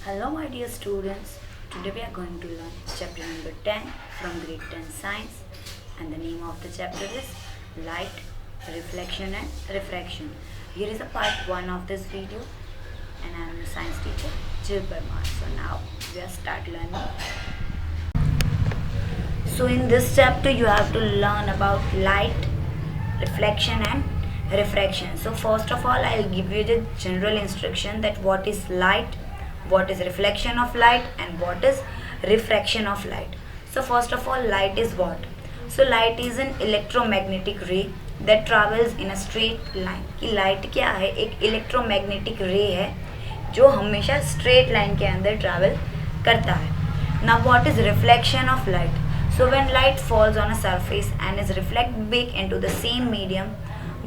Hello, my dear students. Today we are going to learn chapter number 10 from grade 10 science, and the name of the chapter is light, reflection, and refraction. Here is a part 1 of this video, and I am your science teacher, Jill Parmar. So now we are start learning. So in this chapter you have to learn about light, reflection, and refraction. So first of all, I'll give you the general instruction that what is light, what is reflection of light, and what is refraction of light. So first of all, light is what? So light is an electromagnetic ray that travels in a straight line. कि light क्या है? एक electromagnetic ray है जो हमेशा straight line के अंदर travel करता है. Now what is reflection of light? So when light falls on a surface and is reflected back into the same medium,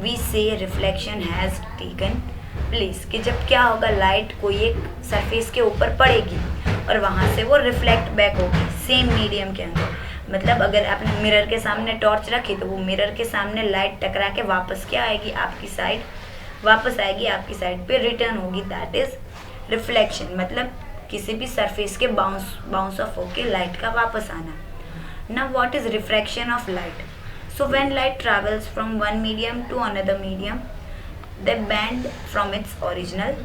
we say reflection has taken place. कि जब क्या होगा, लाइट कोई एक सरफेस के ऊपर पड़ेगी और वहाँ से वो रिफ्लेक्ट बैक होगी सेम मीडियम के अंदर. मतलब अगर आपने मिरर के सामने टॉर्च रखी तो वो मिरर के सामने लाइट टकरा के वापस क्या आएगी, आपकी साइड वापस आएगी, आपकी साइड पे रिटर्न होगी. That is reflection. मतलब किसी भी सरफेस के बाउंस ऑफ होके लाइट का वापस आना. Now what is refraction of light? So when light travels from one medium to another medium, they bend from its original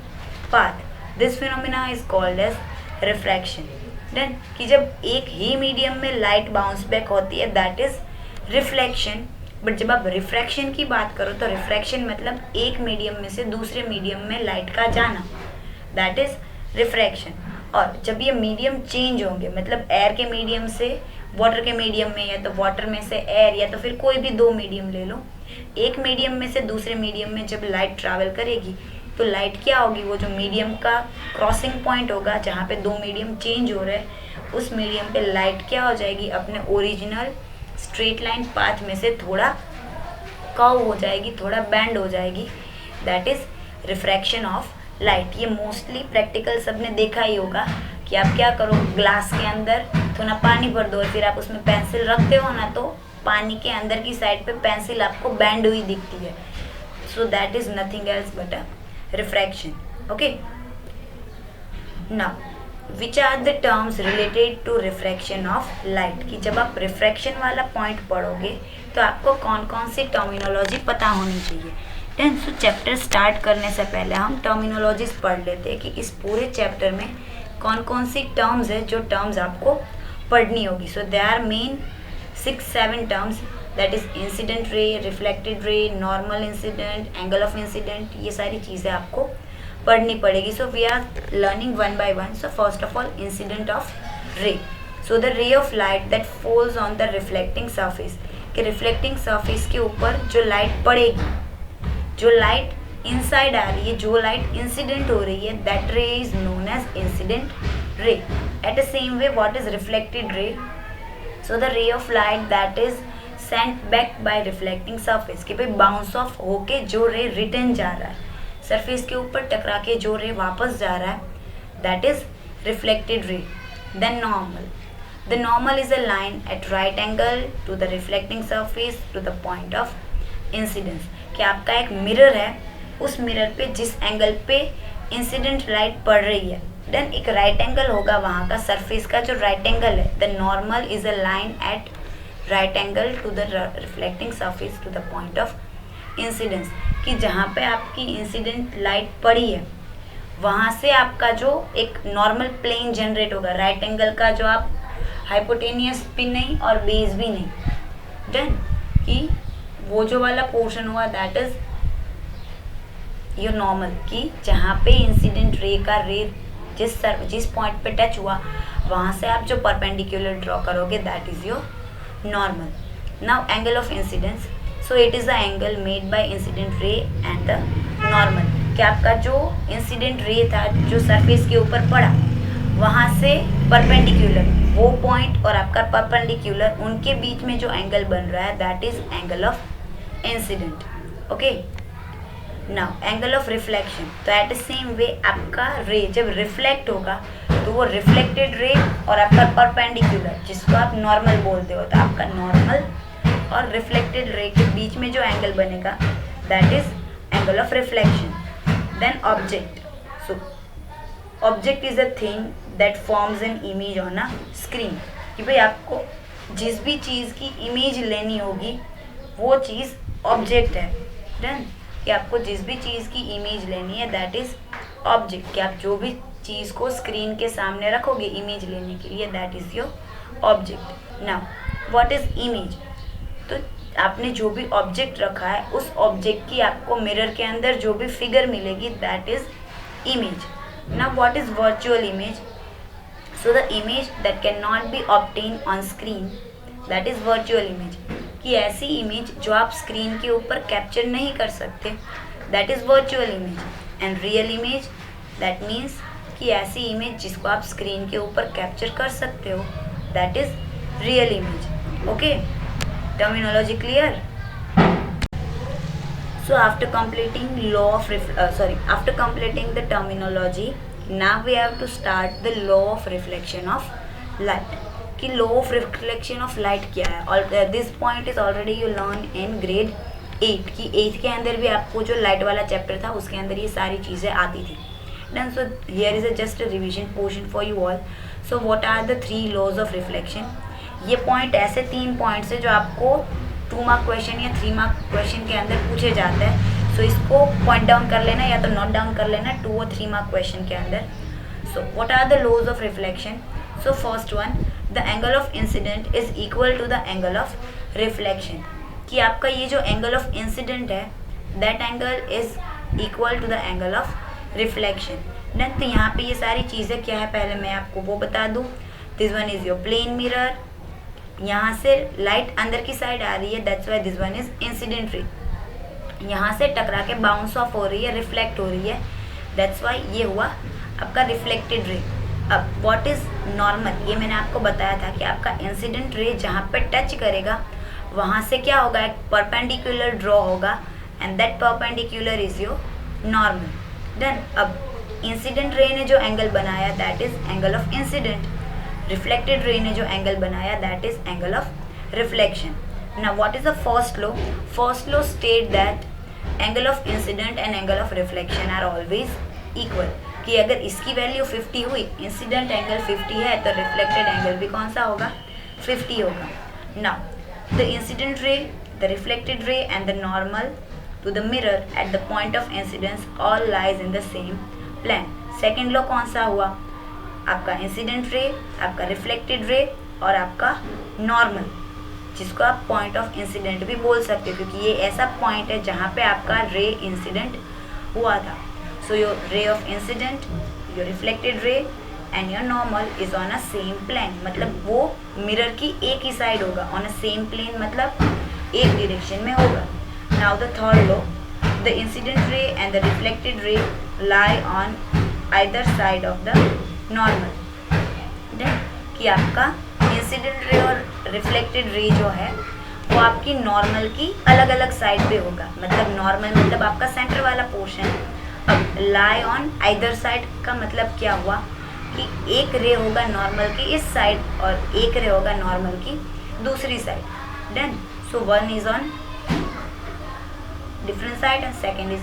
path. This phenomena is called as refraction. Then कि जब एक ही medium में light bounce back होती है, that is reflection. But जब आप refraction की बात करो तो रिफ्रैक्शन मतलब एक मीडियम में से दूसरे मीडियम में लाइट का जाना, दैट इज रिफ्रैक्शन. और जब ये मीडियम चेंज होंगे, मतलब एयर के मीडियम से वाटर के मीडियम में, या तो वाटर में से एयर, या तो फिर कोई भी दो मीडियम ले लो, एक मीडियम में से दूसरे मीडियम में जब लाइट ट्रैवल करेगी तो लाइट क्या होगी, वो जो मीडियम का क्रॉसिंग पॉइंट होगा जहाँ पे दो मीडियम चेंज हो रहे हैं, उस मीडियम पे लाइट क्या हो जाएगी, अपने ओरिजिनल स्ट्रेट लाइन पाथ में से थोड़ा कर्व हो जाएगी, थोड़ा बैंड हो जाएगी. That is refraction of light. ये मोस्टली प्रैक्टिकल सबने देखा ही होगा कि आप क्या करो, ग्लास के अंदर थोड़ा पानी भर दो और फिर आप उसमें पेंसिल रखते हो ना, तो पानी के अंदर की साइड पे पेंसिल आपको बैंड हुई दिखती है. So that is nothing else but a refraction. Okay, now which are the terms related to refraction of light? कि जब आप रिफ्रैक्शन वाला पॉइंट पढ़ोगे तो आपको कौन कौन सी टर्मिनोलॉजी पता होनी चाहिए. देन सो चैप्टर स्टार्ट करने से पहले हम टर्मिनोलॉजीज पढ़ लेते हैं कि इस पूरे चैप्टर में कौन कौन सी टर्म्स है जो टर्म्स आपको पढ़नी होगी. So they are main 6-7 terms, that is incident ray, reflected ray, normal incident, angle of incident. ये सारी चीज़ें आपको पढ़नी पड़ेगी. So we are learning one by one. So first of all, incident of ray. So the ray of light that falls on the reflecting surface. कि reflecting surface के ऊपर जो लाइट पड़ेगी, जो लाइट इनसाइड आ रही है, जो लाइट इंसिडेंट हो रही है, that ray is known as incident ray. At the same way, what is reflected ray? So the ray of light that is sent back by reflecting surface. कि भाई bounce off होके जो रे return जा रहा है, सरफेस के ऊपर टकरा के जो रे वापस जा रहा है, that is reflected ray. Then normal. The normal is a line at right angle to the reflecting surface to the point of incidence. कि आपका एक मिरर है, उस मिरर पे जिस एंगल पे इंसिडेंट लाइट पड़ रही है, देन एक राइट एंगल होगा वहाँ का, सरफेस का जो राइट एंगल है. The normal is a line at right angle to the reflecting surface to the point of incidence. कि जहाँ पे आपकी इंसिडेंट लाइट पड़ी है वहाँ से आपका जो एक नॉर्मल प्लेन जनरेट होगा, राइट एंगल का, जो आप हाइपोटेनियस भी नहीं और बेस भी नहीं. देन कि वो जो वाला पोर्शन हुआ, दैट इज योर नॉर्मल. कि जहाँ पे इंसिडेंट रे का रे जिस पॉइंट पे टच हुआ वहाँ से आप जो परपेंडिकुलर ड्रॉ करोगे, that is your normal. Now angle of incidence. So it is the angle made by incident ray and the normal. कि आपका जो इंसिडेंट रे था, जो सरफेस के ऊपर पड़ा, वहाँ से परपेंडिकुलर वो पॉइंट और आपका परपेंडिकुलर, उनके बीच में जो एंगल बन रहा है, that is angle of incident. Okay, now angle of reflection. तो एट द सेम वे आपका रे जब रिफ्लेक्ट होगा तो वो रिफ्लेक्टेड रे और आपका परपेंडिकुलर, जिसको आप नॉर्मल बोलते हो, तो आपका नॉर्मल और रिफ्लेक्टेड रे के बीच में जो एंगल बनेगा, that is angle of reflection. Then object. So object is a thing that forms an image on a screen, कि भाई आपको जिस भी चीज़ की इमेज लेनी होगी वो चीज़ ऑब्जेक्ट है। डन, कि आपको जिस भी चीज़ की इमेज लेनी है दैट इज ऑब्जेक्ट, कि आप जो भी चीज़ को स्क्रीन के सामने रखोगे इमेज लेने के लिए that is your object. Now what is image, तो आपने जो भी ऑब्जेक्ट रखा है उस ऑब्जेक्ट की आपको मिरर के अंदर जो भी फिगर मिलेगी that is image. Now what is virtual image, so the image that can not be obtain on screen that is virtual image, कि ऐसी इमेज जो आप स्क्रीन के ऊपर कैप्चर नहीं कर सकते that is virtual image. And real image that means कि ऐसी इमेज जिसको आप स्क्रीन के ऊपर कैप्चर कर सकते हो that is real image. Okay, terminology clear? So after completing after completing the terminology, now we have to start the law of reflection of light, कि law of reflection of light क्या है। और this point is already you learn in grade 8, कि 8 के अंदर भी आपको जो लाइट वाला चैप्टर था उसके अंदर ये सारी चीज़ें आती थी। Then so here is just a revision portion for you all. So what are the 3 laws of reflection? ये पॉइंट ऐसे 3 पॉइंट्स है जो आपको 2 मार्क क्वेश्चन या 3 मार्क क्वेश्चन के अंदर पूछे जाते हैं। सो इसको पॉइंट डाउन कर लेना या तो नोट डाउन कर लेना 2 और 3 मार्क क्वेश्चन के अंदर। So what are the laws of reflection, so first one, the angle of incident is equal to the angle of reflection, कि आपका ये जो एंगल ऑफ इंसिडेंट है that angle is equal to the angle of reflection. Then तो यहाँ पे ये सारी चीज़ें क्या है पहले मैं आपको वो बता दूँ। This one is your plane mirror, यहाँ से लाइट अंदर की साइड आ रही है that's why this one is incident ray, यहाँ से टकरा के बाउंस ऑफ हो रही है, रिफ्लेक्ट हो रही है दैट्स वाई ये हुआ आपका रिफ्लेक्टेड रे। अब व्हाट इज नॉर्मल, ये मैंने आपको बताया था कि आपका इंसिडेंट रे जहाँ पे टच करेगा वहाँ से क्या होगा, एक परपेंडिकुलर ड्रॉ होगा and that perpendicular is your normal. Then अब इंसिडेंट रे ने जो एंगल बनाया that is angle of incident, reflected ray ने जो एंगल बनाया that is angle of reflection. Now what is the first law, first law state that angle of incident and angle of reflection are always equal, कि अगर इसकी value 50 हुई, incident angle 50 है तो reflected angle भी कौन सा होगा 50 होगा। Now the incident ray, the reflected ray and the normal to the mirror at the point of incidence all lies in the same plane. Second law कौन सा हुआ, आपका इंसिडेंट रे, आपका रिफ्लेक्टेड रे और आपका नॉर्मल, जिसको आप point of incident भी बोल सकते हो क्योंकि ये ऐसा पॉइंट है जहाँ पे आपका रे इंसिडेंट हुआ था। So your ray of incident, your reflected ray and your normal is on a same plane, मतलब वो मिरर की एक ही साइड होगा, ऑन अ सेम प्लेन मतलब एक डायरेक्शन में होगा। Now the third law, the incident ray and the reflected ray lie on either side of the normal. Then कि आपका इंसिडेंट रे और रिफ्लेक्टेड रे जो है वो आपकी नॉर्मल की अलग अलग साइड पे होगा, मतलब नॉर्मल मतलब आपका सेंटर वाला पोर्शन। अब लाई ऑन आइदर साइड का मतलब क्या हुआ कि एक रे होगा नॉर्मल की इस साइड और एक रे होगा नॉर्मल की दूसरी side. Then so one is on different side and second is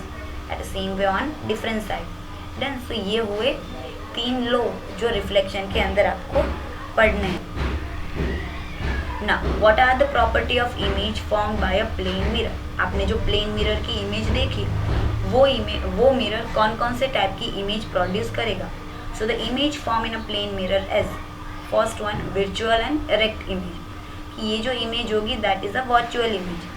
at the same way on different side. Then so ये हुए 3 लॉ जो रिफ्लेक्शन के अंदर आपको पढ़ने हैं। Now what are the property of image form by a plane mirror, आपने जो प्लेन मिरर की इमेज देखी वो मिरर कौन कौन से टाइप की इमेज प्रोड्यूस करेगा। So the image form in a plane mirror as first one virtual and erect image, कि ये जो इमेज होगी that is a virtual image,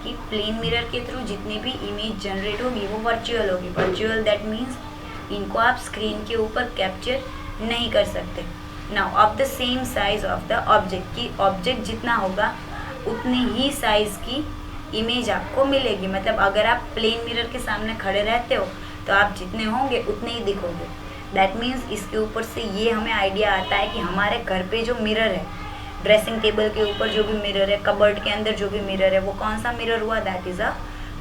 कि प्लेन मिरर के थ्रू जितनी भी इमेज जनरेट होगी वो वर्चुअल होगी। वर्चुअल दैट मीन्स इनको आप स्क्रीन के ऊपर कैप्चर नहीं कर सकते। Now of the same size of the object, की ऑब्जेक्ट जितना होगा उतनी ही साइज की इमेज आपको मिलेगी, मतलब अगर आप प्लेन मिरर के सामने खड़े रहते हो तो आप जितने होंगे उतने ही दिखोगे। दैट मीन्स इसके ऊपर से ये हमें आइडिया आता है कि हमारे घर पे जो मिरर है, ड्रेसिंग टेबल के ऊपर जो भी मिरर है, कबर्ड के अंदर जो भी मिरर है वो कौन सा मिरर हुआ, that is a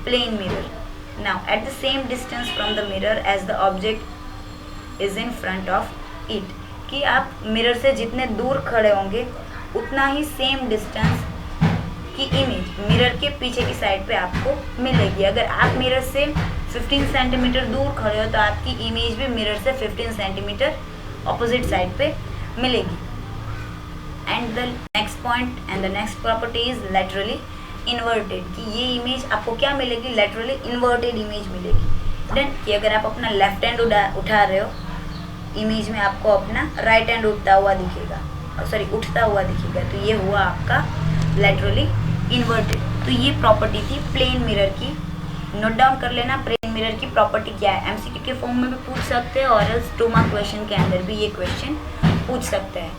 plane mirror. Now at the same distance from the mirror as the object is in front of it, कि आप मिरर से जितने दूर खड़े होंगे उतना ही सेम डिस्टेंस की इमेज मिरर के पीछे की साइड पे आपको मिलेगी। अगर आप मिरर से 15 सेंटीमीटर दूर खड़े हो तो आपकी इमेज भी मिरर से 15 सेंटीमीटर ऑपोजिट साइड पे मिलेगी। And the next point and the next property is laterally inverted, कि ये इमेज आपको क्या मिलेगी, लेटरली इन्वर्टेड इमेज मिलेगी। देन कि अगर आप अपना लेफ्ट हैंड उठा रहे हो, इमेज में आपको अपना राइट हैंड उठता हुआ दिखेगा, उठता हुआ दिखेगा, तो ये हुआ आपका लेटरली इन्वर्टेड। तो ये प्रॉपर्टी थी प्लेन मिरर की। नोट डाउन कर लेना प्लेन मिरर की प्रॉपर्टी क्या है, एमसीक्यू के फॉर्म में भी पूछ सकते हैं और एल्स 2 मार्क क्वेश्चन के अंदर भी ये क्वेश्चन पूछ सकते हैं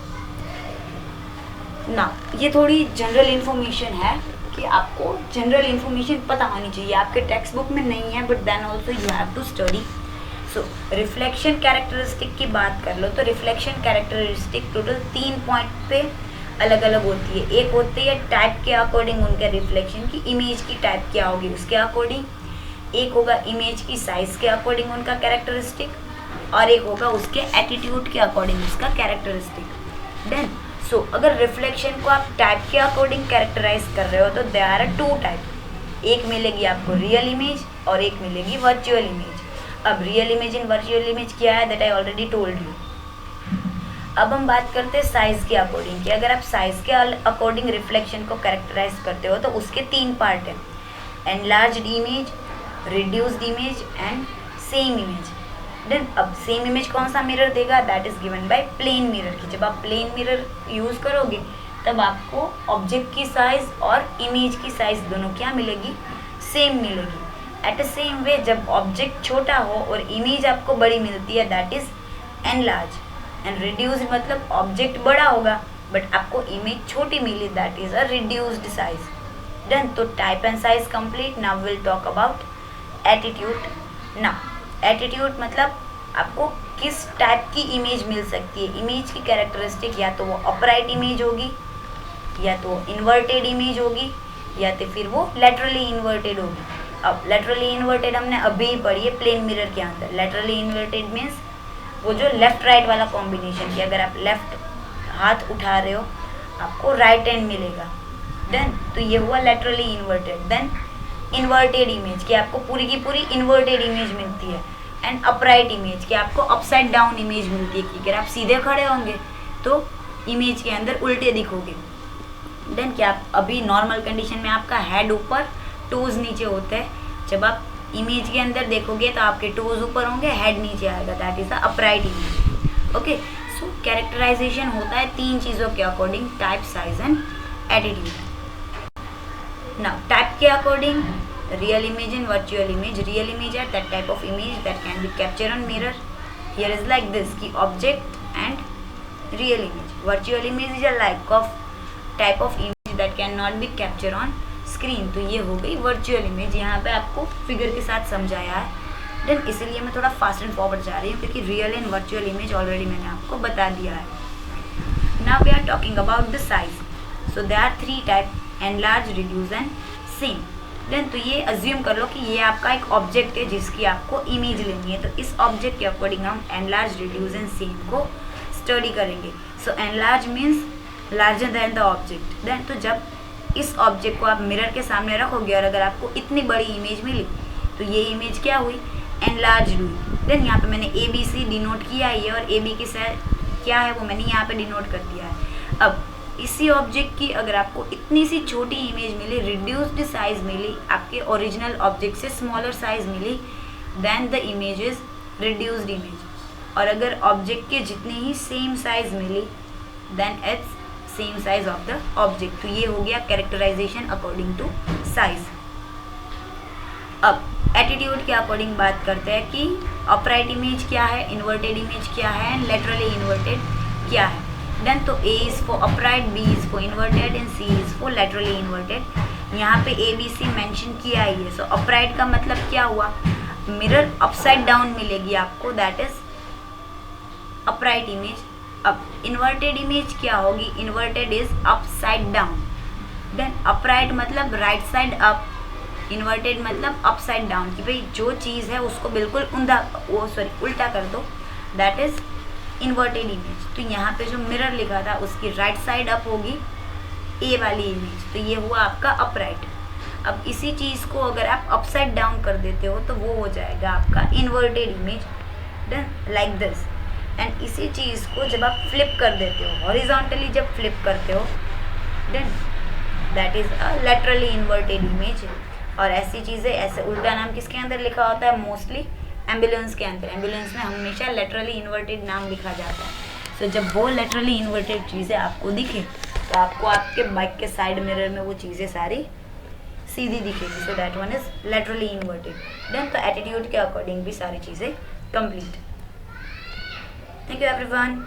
ना। ये थोड़ी जनरल इन्फॉर्मेशन है कि आपको जनरल इन्फॉर्मेशन पता होनी चाहिए, आपके टेक्स्ट बुक में नहीं है, but then also you have to study. So reflection characteristic की बात कर लो तो रिफ्लेक्शन कैरेक्टरिस्टिक टोटल 3 पॉइंट पे अलग अलग होती है। एक होती है टाइप के अकॉर्डिंग उनके रिफ्लेक्शन की, इमेज की टाइप क्या होगी उसके अकॉर्डिंग, एक होगा इमेज की साइज के अकॉर्डिंग उनका कैरेक्टरिस्टिक, और एक होगा उसके एटीट्यूड के अकॉर्डिंग उसका कैरेक्टरिस्टिक। देन सो अगर रिफ्लेक्शन को आप टाइप के अकॉर्डिंग कैरेक्टराइज कर रहे हो तो देयर आर 2 टाइप, एक मिलेगी आपको रियल इमेज और एक मिलेगी वर्चुअल इमेज। अब real image and virtual image क्या है, that I already told you. अब हम बात करते हैं साइज के अकॉर्डिंग कि अगर आप साइज के अकॉर्डिंग रिफ्लेक्शन को कैरेक्टराइज करते हो तो उसके 3 पार्ट हैं, enlarged image, reduced image and same image. Then अब सेम इमेज कौन सा मिरर देगा, that is given by plane mirror की। जब आप प्लेन मिरर यूज करोगे तब आपको ऑब्जेक्ट की साइज और इमेज की साइज दोनों क्या मिलेगी, सेम मिलेगी। एट द सेम वे जब ऑब्जेक्ट छोटा हो और इमेज आपको बड़ी मिलती है that is enlarge, and reduce मतलब ऑब्जेक्ट बड़ा होगा बट आपको इमेज छोटी मिली, that is a reduced size. Then तो type and size complete. Now will talk about attitude. Now attitude मतलब आपको किस टाइप की इमेज मिल सकती है। इमेज की कैरेक्टरिस्टिक या तो वो अपराइट इमेज होगी, या तो इन्वर्टेड इमेज होगी, या तो फिर वो लेटरली इन्वर्टेड होगी। अब लेटरली इन्वर्टेड हमने अभी ही पढ़ी है प्लेन मिरर के अंदर। लेटरली इन्वर्टेड मीन्स वो जो लेफ्ट राइट वाला कॉम्बिनेशन की, अगर आप लेफ्ट हाथ उठा रहे हो आपको राइट हैंड मिलेगा। देन तो ये हुआ laterally inverted. Then inverted image कि आपको पूरी की पूरी इन्वर्टेड इमेज मिलती है, एंड अपराइट इमेज कि आपको अपसाइड डाउन इमेज मिलती है कि अगर आप सीधे खड़े होंगे तो इमेज के अंदर उल्टे दिखोगे। देन क्या आप अभी नॉर्मल कंडीशन में आपका हेड ऊपर टोज नीचे होता है, जब आप इमेज के अंदर देखोगे तो आपके टोज ऊपर होंगे, हेड नीचे आएगा, that is the upright image. Okay, so characterization होता है 3 चीज़ों के according, type, size and attitude. Now, type के according, real image and virtual image. Real image are that type of image that can be captured on mirror. Here is like this कि object and real image. Virtual image is a like of type of image that cannot be captured on screen. तो ये हो गई virtual image। यहाँ पे आपको figure के साथ समझाया है। देन इसीलिए मैं थोड़ा फास्ट एंड फॉरवर्ड जा रही हूँ क्योंकि real and virtual image already मैंने आपको बता दिया है। Now we are talking about the size. So there are 3 types. Enlarge, reduce and same. Then तो ये अज्यूम कर लो कि ये आपका एक ऑब्जेक्ट है जिसकी आपको इमेज लेनी है, तो इस ऑब्जेक्ट के अकॉर्डिंग हम एनलार्ज, रिड्यूस एंड सेम को स्टडी करेंगे। So enlarge means larger than the object. Then तो जब इस ऑब्जेक्ट को आप मिरर के सामने रखोगे और अगर आपको इतनी बड़ी इमेज मिली तो ये इमेज क्या हुई, एनलार्ज हुई। देन यहाँ पे मैंने ABC डिनोट किया है और AB की क्या है वो मैंने यहाँ पे डिनोट कर दिया है। अब इसी ऑब्जेक्ट की अगर आपको इतनी सी छोटी इमेज मिली, रिड्यूस्ड साइज मिली, आपके ओरिजिनल ऑब्जेक्ट से स्मॉलर साइज मिली, then the image is reduced image. और अगर ऑब्जेक्ट के जितनी ही सेम साइज मिली then it's same size of the object. तो ये हो गया कैरेक्टराइजेशन अकॉर्डिंग टू साइज। अब एटीट्यूड के अकॉर्डिंग बात करते हैं कि अपराइट इमेज क्या है, इन्वर्टेड इमेज क्या है एंड लेटरली इन्वर्टेड क्या है। देन तो A is for upright, B is for inverted and C is for laterally inverted। यहाँ पे ABC मेंशन किया ही है। सो अपराइट का मतलब क्या हुआ, मिरर अपसाइड डाउन मिलेगी आपको, दैट इज अपराइट इमेज। अब इन्वर्टेड इमेज क्या होगी, inverted is upside down. Then upright मतलब राइट साइड अप, इन्वर्टेड मतलब अपसाइड डाउन कि भाई जो चीज़ है उसको बिल्कुल उल्टा कर दो, दैट इज इन्वर्टेड इमेज। तो यहाँ पे जो मिरर लिखा था उसकी राइट साइड अप होगी A वाली इमेज, तो ये हुआ आपका अपराइट। अब इसी चीज़ को अगर आप अपसाइड डाउन कर देते हो तो वो हो जाएगा आपका inverted image, done, like this. And इसी चीज़ को जब आप फ्लिप कर देते हो, हॉरिजॉन्टली जब फ्लिप करते हो, then that is a laterally inverted image. और ऐसी चीज़ें, ऐसे उल्टा नाम किसके अंदर लिखा होता है? मोस्टली एम्बुलेंस के अंदर। एम्बुलेंस में हमेशा लेटरली इन्वर्टेड नाम लिखा जाता है। तो जब वो लेटरली इन्वर्टेड चीज़ें आपको दिखे तो आपको आपके बाइक के साइड मिरर में वो चीज़ें सारी सीधी दिखेगी। So that one is laterally inverted. Then तो एटीट्यूड के अकॉर्डिंग भी सारी चीज़ें कंप्लीट। Thank you everyone.